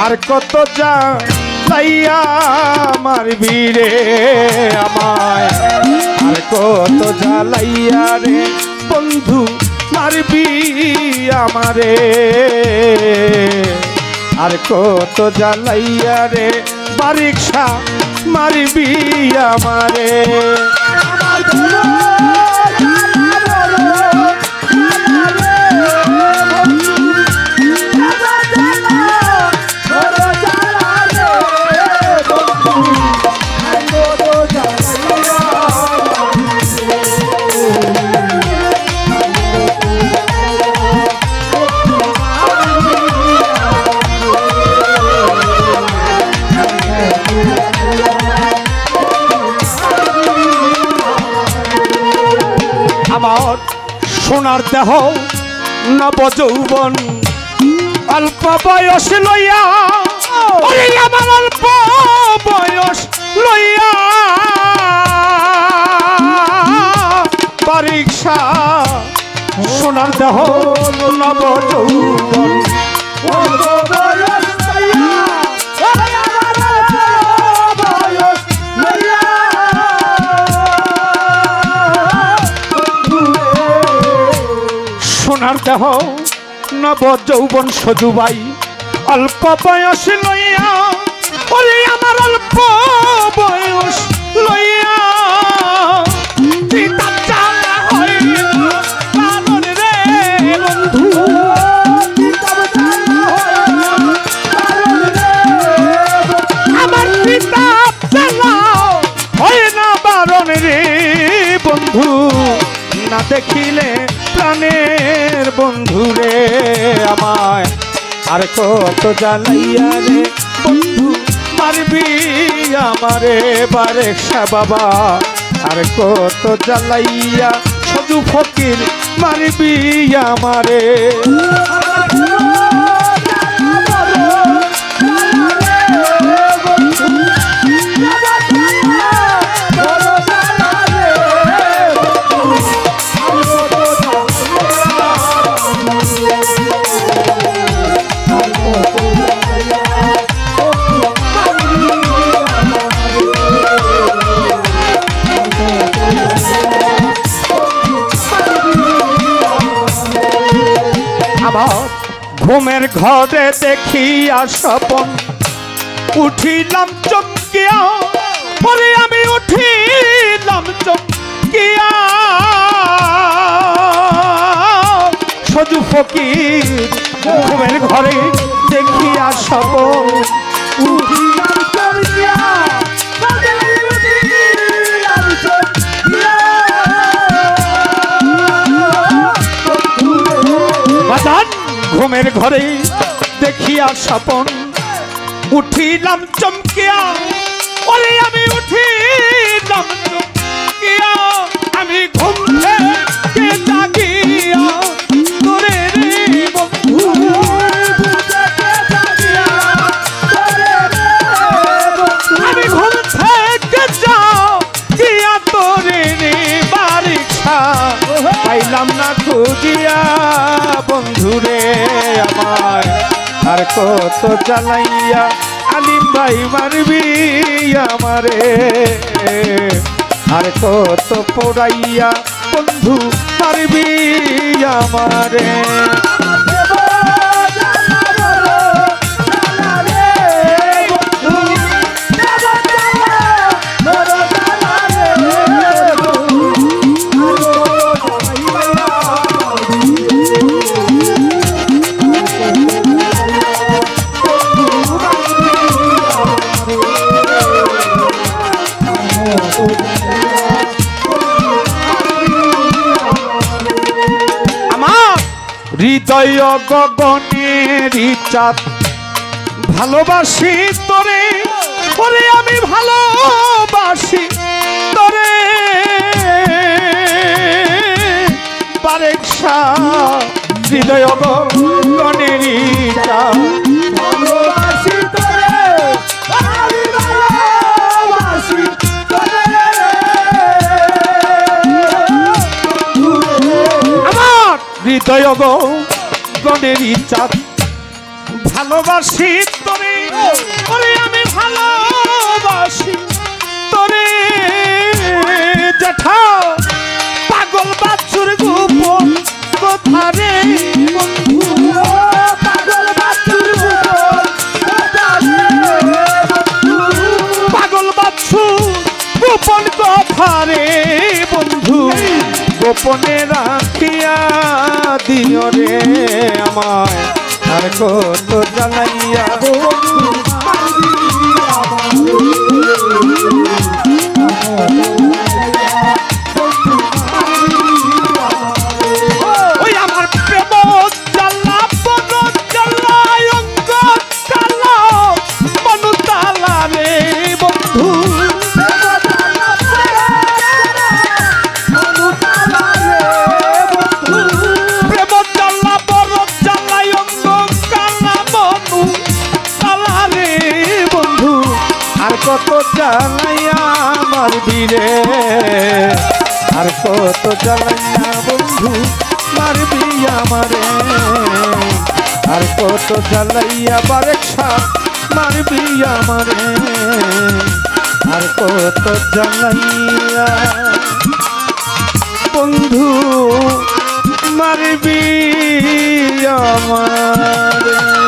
আর কত যা লাইয়া মারবি রে আমায়, আর কত যা লাইয়া রে বন্ধু মারবি আমারে, আর কত যা লাইয়া রে বারিকশা মারবি আমারে। আমার সোনার দেহ নব যৌবন অল্প বয়স লইয়া, আমার অল্প বয়স লইয়া বারিকশা সোনার দেহ নব যৌবন সোনার দেহ নব যৌবন সজুবাই অল্প বয়স লইয়া, ওরে আমার অল্প বয়স লইয়া পিতা চালা হইল পালন রে বন্ধু, আমার পিতা চালা হয় না বারণ রে বন্ধু, না দেখিলে প্রাণের বন্ধু রে আমায়, আর কত জ্বালাইয়া রে বন্ধু মারবি আমারে বারিকশা বাবা, আর কত জ্বালাইয়া সজু ফকির মারবি আমারে। আমার ঘুমের ঘরে দেখিয়া স্বপন উঠিলাম চমকিয়া, পরে আমি উঠিলাম চমকিয়া, সজু ফকির ঘুমের ঘরে দেখিয়া স্বপন উঠিলাম চমকিয়া, ঘুমের ঘরে দেখিয়া স্বপন উঠিলাম চমকিয়া, ওরে আমি উঠিলাম চমকিয়া, আমি ঘুম থেকে জাগিয়া তোরে রে বন্ধু, আমি ঘুম থেকে জাগিয়া তোরে রে বারিকশা পাইলাম না খুঁজিয়া বন্ধু রে আমায়, আর কত জ্বালাইয়া আলিম ভাই মারবি আমারে, আর কত পোড়াইয়া বন্ধু মারবি আমারে। হৃদয় গগনের চাঁদ ভালোবাসি তোরে, ওরে আমি ভালোবাসি তোরে বারিকশা, হৃদয় গগনের চাঁদ ভালোবাসি তোরে, আমি ভালোবাসি তোরে, আমার হৃদয় গগনের চাঁদ ভালোবাসি তোরে, ওরে আমি ভালোবাসি তোরে জেঠা পাগল বাছুর গোপন কথা রে বন্ধু পাগল বাছুর পাগল বাছুর গোপন কথা রে বন্ধু গোপনে রাখিয়া দিও রে আমায় আর কত জ্বালাইয়া ওই আমার প্রেম জ্বালা বন জ্বালা অঙ্গ জ্বালা মন জ্বালা রে বন্ধু প্রেম জ্বালা বন জ্বালা অঙ্গ জ্বালা মন জ্বালা রে বন্ধু আর কত জ্বালাইয়া আমার বীরে আর কত জ্বালাইয়া বন্ধু মারবি আমারে আর কত জ্বালাইয়া বারেকশা মারবি আমারে আর কত জ্বালাইয়া বন্ধু মারবি আমারে।